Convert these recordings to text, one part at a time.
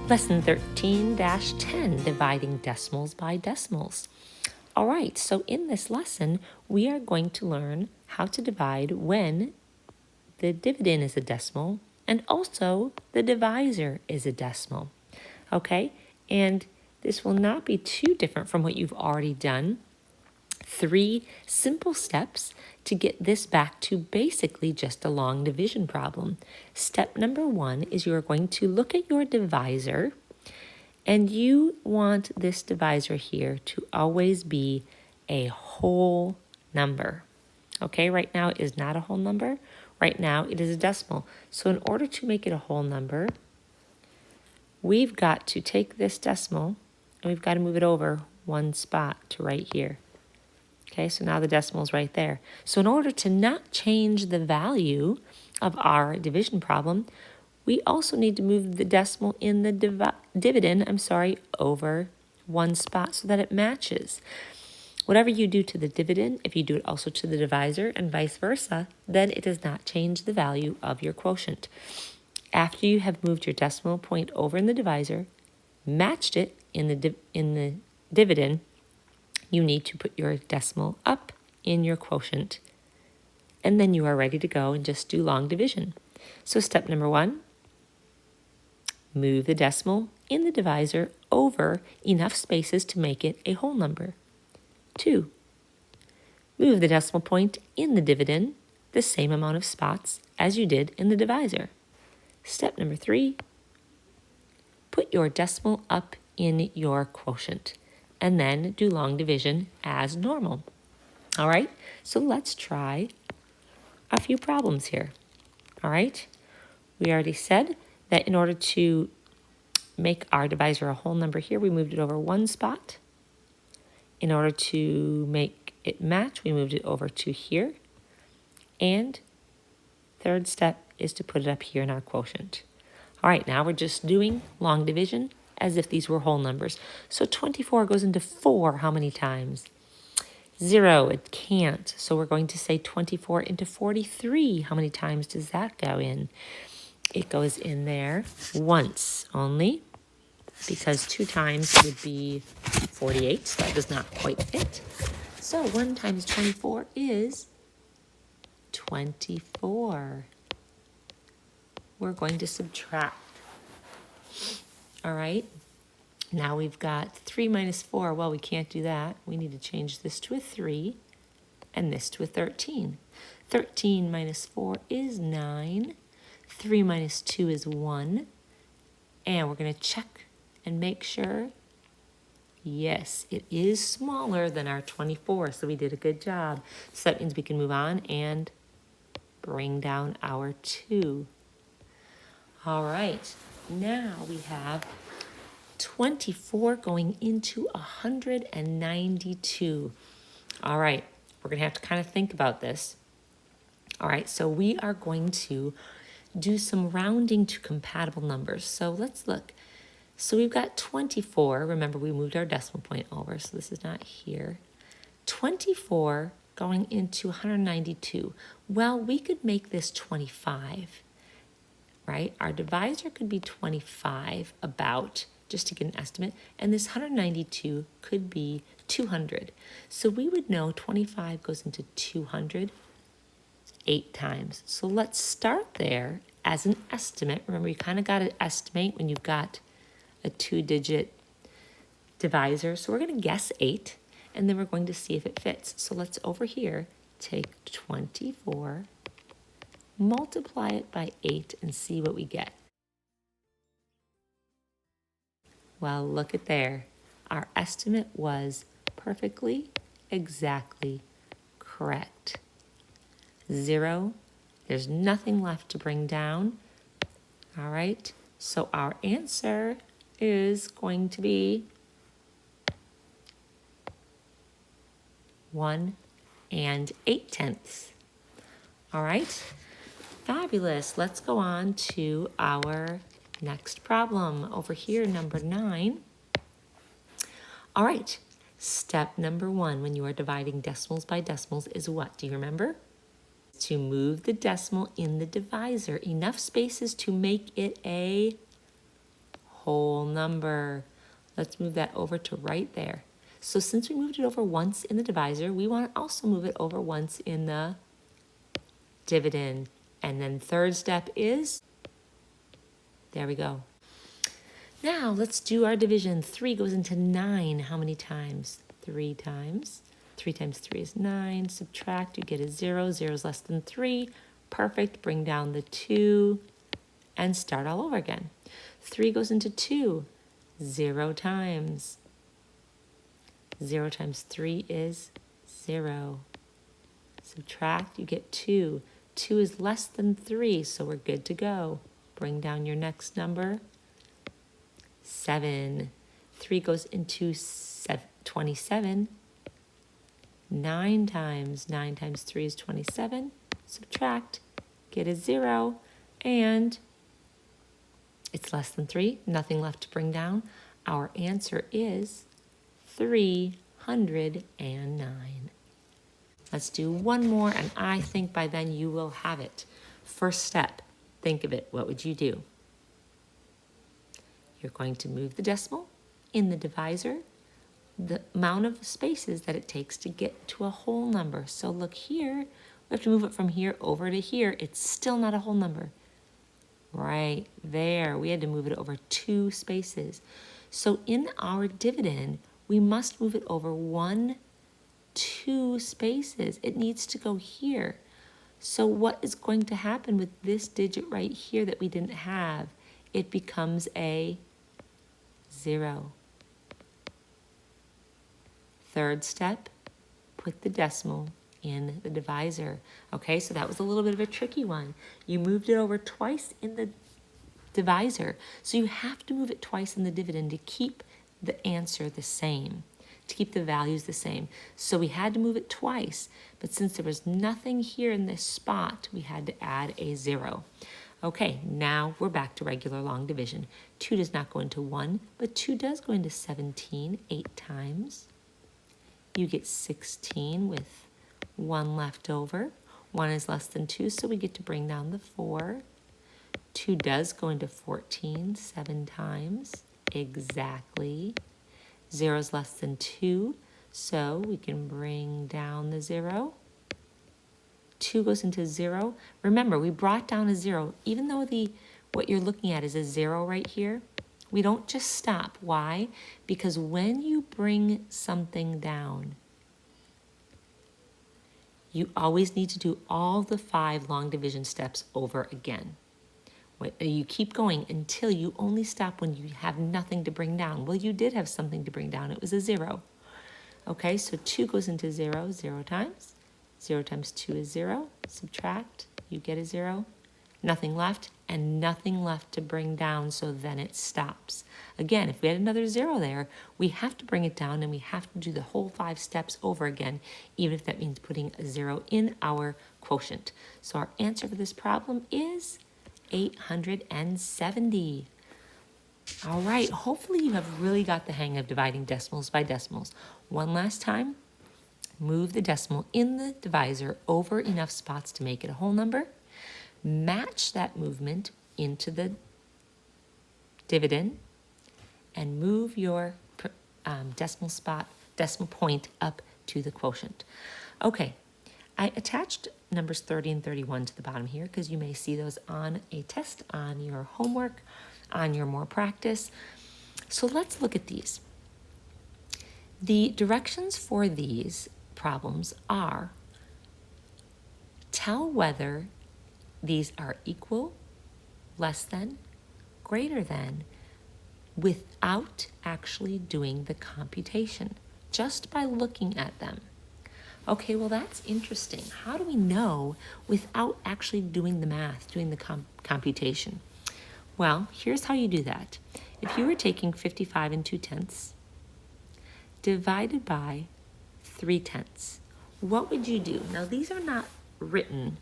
Lesson 13-10, dividing decimals by decimals. All right, so in this lesson, we are going to learn how to divide when the dividend is a decimal and also the divisor is a decimal. Okay, and this will not be too different from what you've already done. 3 simple steps to get this back to basically just a long division problem. Step number 1 is you are going to look at your divisor, and you want this divisor here to always be a whole number. Okay, right now it is not a whole number. Right now it is a decimal. So in order to make it a whole number, we've got to take this decimal and we've got to move it over 1 spot to right here. Okay, so now the decimal is right there. So in order to not change the value of our division problem, we also need to move the decimal in the dividend, over 1 spot so that it matches. Whatever you do to the dividend, if you do it also to the divisor and vice versa, then it does not change the value of your quotient. After you have moved your decimal point over in the divisor, matched it in the dividend, you need to put your decimal up in your quotient, and then you are ready to go and just do long division. So step number 1, move the decimal in the divisor over enough spaces to make it a whole number. 2, move the decimal point in the dividend the same amount of spots as you did in the divisor. Step number 3, put your decimal up in your quotient, and then do long division as normal. All right, so let's try a few problems here. All right, we already said that in order to make our divisor a whole number here, we moved it over 1 spot. In order to make it match, we moved it over to here. And third step is to put it up here in our quotient. All right, now we're just doing long division as if these were whole numbers. So 24 goes into 4 how many times? 0, it can't. So we're going to say 24 into 43. How many times does that go in? It goes in there once only, because 2 times would be 48. So that does not quite fit. So 1 times 24 is 24. We're going to subtract. All right, now we've got 3 minus 4. Well, we can't do that. We need to change this to a 3 and this to a 13. 13 minus 4 is 9. 3 minus 2 is 1. And we're going to check and make sure. Yes, it is smaller than our 24, so we did a good job. So that means we can move on and bring down our 2. All right, now we have 24 going into 192. All right, we're going to have to kind of think about this. All right, so we are going to do some rounding to compatible numbers. So let's look. So we've got 24. Remember, we moved our decimal point over, so this is not here. 24 going into 192. Well, we could make this 25, right? Our divisor could be 25 about, just to get an estimate, and this 192 could be 200. So we would know 25 goes into 200 8 times. So let's start there as an estimate. Remember, you kind of got to estimate when you've got a 2-digit divisor. So we're going to guess 8, and then we're going to see if it fits. So let's over here take 24, multiply it by 8, and see what we get. Well, look at there. Our estimate was perfectly, exactly correct. 0, there's nothing left to bring down. All right, so our answer is going to be 1 8/10. All right, fabulous. Let's go on to our next problem over here, number 9. All right, step number 1 when you are dividing decimals by decimals is what? Do you remember? To move the decimal in the divisor enough spaces to make it a whole number. Let's move that over to right there. So since we moved it over once in the divisor, we want to also move it over once in the dividend. And then third step is, there we go. Now let's do our division. 3 goes into 9. How many times? 3 times. 3 times 3 is 9. Subtract, you get a 0. 0 is less than 3. Perfect. Bring down the 2 and start all over again. 3 goes into 2. 0 times. 0 times 3 is 0. Subtract, you get 2. 2 is less than 3, so we're good to go. Bring down your next number. 7. 3 goes into 27. 9 times. 9 times 3 is 27. Subtract, get a 0, and it's less than 3. Nothing left to bring down. Our answer is 309. Let's do one more, and I think by then you will have it. First step, think of it. What would you do? You're going to move the decimal in the divisor, the amount of spaces that it takes to get to a whole number. So look here, we have to move it from here over to here. It's still not a whole number. Right there, we had to move it over 2 spaces. So in our dividend, we must move it over 2 spaces. It needs to go here. So what is going to happen with this digit right here that we didn't have? It becomes a 0. Third step, put the decimal in the divisor. Okay, so that was a little bit of a tricky one. You moved it over twice in the divisor, so you have to move it twice in the dividend to keep the answer the same, to keep the values the same. So we had to move it twice, but since there was nothing here in this spot, we had to add a 0. Okay, now we're back to regular long division. 2 does not go into 1, but 2 does go into 17 8 times. You get 16 with 1 left over. 1 is less than 2, so we get to bring down the 4. 2 does go into 14 7 times. Exactly. 0 is less than 2, so we can bring down the 0. 2 goes into 0. Remember, we brought down a 0. Even though what you're looking at is a 0 right here, we don't just stop. Why? Because when you bring something down, you always need to do all the 5 long division steps over again. You keep going until you only stop when you have nothing to bring down. Well, you did have something to bring down. It was a 0. Okay, so 2 goes into 0 0 times. 0 times 2 is 0. Subtract, you get a 0. Nothing left, and nothing left to bring down, so then it stops. Again, if we had another 0 there, we have to bring it down, and we have to do the whole 5 steps over again, even if that means putting a 0 in our quotient. So our answer for this problem is 870. All right, hopefully you have really got the hang of dividing decimals by decimals. One last time, move the decimal in the divisor over enough spots to make it a whole number. Match that movement into the dividend and move your decimal point up to the quotient. Okay, I attached numbers 30 and 31 to the bottom here because you may see those on a test, on your homework, on your more practice. So let's look at these. The directions for these problems are: tell whether these are equal, less than, greater than, without actually doing the computation, just by looking at them. Okay, well that's interesting. How do we know without actually doing the math, doing the computation? Well, here's how you do that. If you were taking 55 2/10 divided by 3/10, what would you do? Now these are not written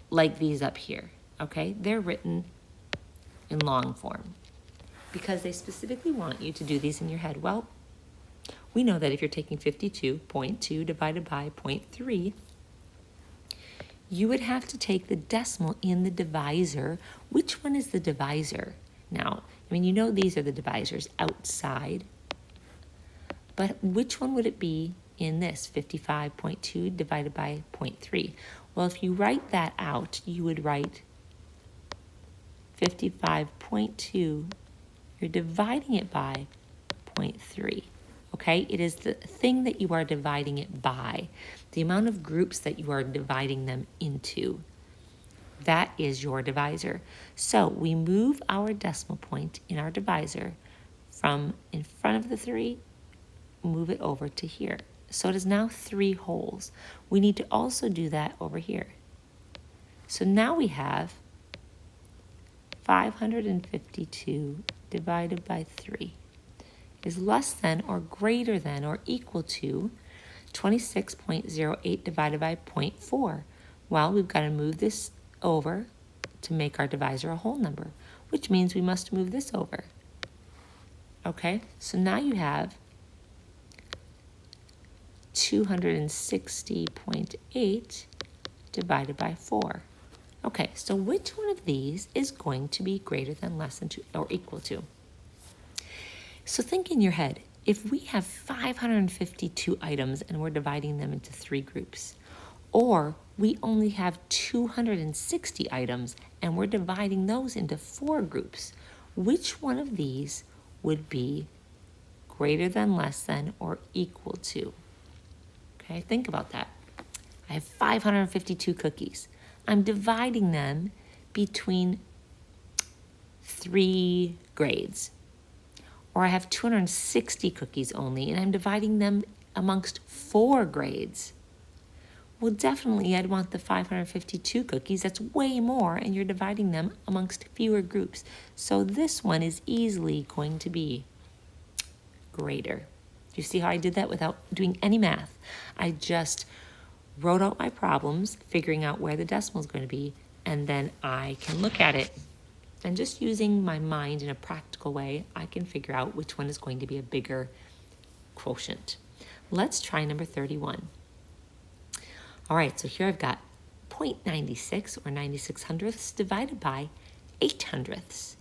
like these up here, okay? They're written in long form because they specifically want you to do these in your head. Well, we know that if you're taking 52.2 divided by 0.3, you would have to take the decimal in the divisor. Which one is the divisor? Now, I mean, you know these are the divisors outside, but which one would it be in this? 55.2 divided by 0.3. Well, if you write that out, you would write 55.2, you're dividing it by 0.3. Okay, it is the thing that you are dividing it by, the amount of groups that you are dividing them into. That is your divisor. So we move our decimal point in our divisor from in front of the 3, move it over to here. So it is now 3 wholes. We need to also do that over here. So now we have 552 divided by 3 is less than or greater than or equal to 26.08 divided by 0.4. Well, we've got to move this over to make our divisor a whole number, which means we must move this over. Okay, so now you have 260.8 divided by 4. Okay, so which one of these is going to be greater than, less than, or equal to? So think in your head, if we have 552 items and we're dividing them into 3 groups, or we only have 260 items and we're dividing those into 4 groups, which one of these would be greater than, less than, or equal to? Okay, think about that. I have 552 cookies. I'm dividing them between 3 grades. Or I have 260 cookies only, and I'm dividing them amongst 4 grades. Well, definitely I'd want the 552 cookies. That's way more, and you're dividing them amongst fewer groups. So this one is easily going to be greater. Do you see how I did that without doing any math? I just wrote out my problems, figuring out where the decimal is going to be, and then I can look at it. And just using my mind in a practical way, I can figure out which one is going to be a bigger quotient. Let's try number 31. All right, so here I've got 0.96 or 96 hundredths divided by 8 hundredths.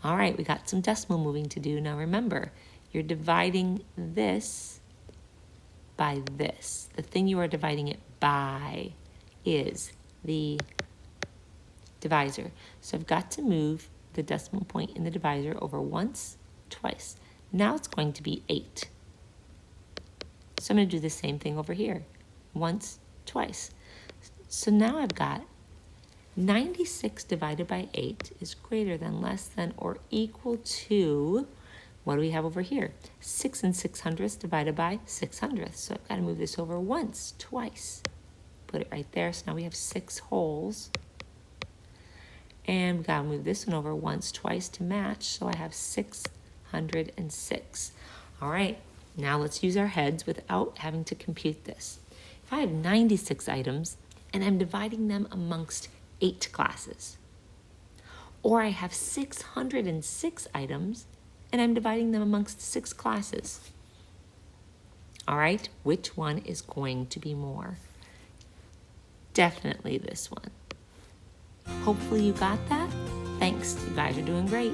All right, we got some decimal moving to do. Now remember, you're dividing this by this. The thing you are dividing it by is the divisor. So I've got to move the decimal point in the divisor over once, twice. Now it's going to be 8. So I'm going to do the same thing over here. Once, twice. So now I've got 96 divided by 8 is greater than, less than, or equal to, what do we have over here? 6 and 600ths divided by 6 hundredths. So I've got to move this over once, twice. Put it right there. So now we have 6 wholes. And we've got to move this one over once, twice to match. So I have 606. All right, now let's use our heads without having to compute this. If I have 96 items and I'm dividing them amongst 8 classes, or I have 606 items and I'm dividing them amongst 6 classes, all right, which one is going to be more? Definitely this one. Hopefully you got that. Thanks, you guys are doing great.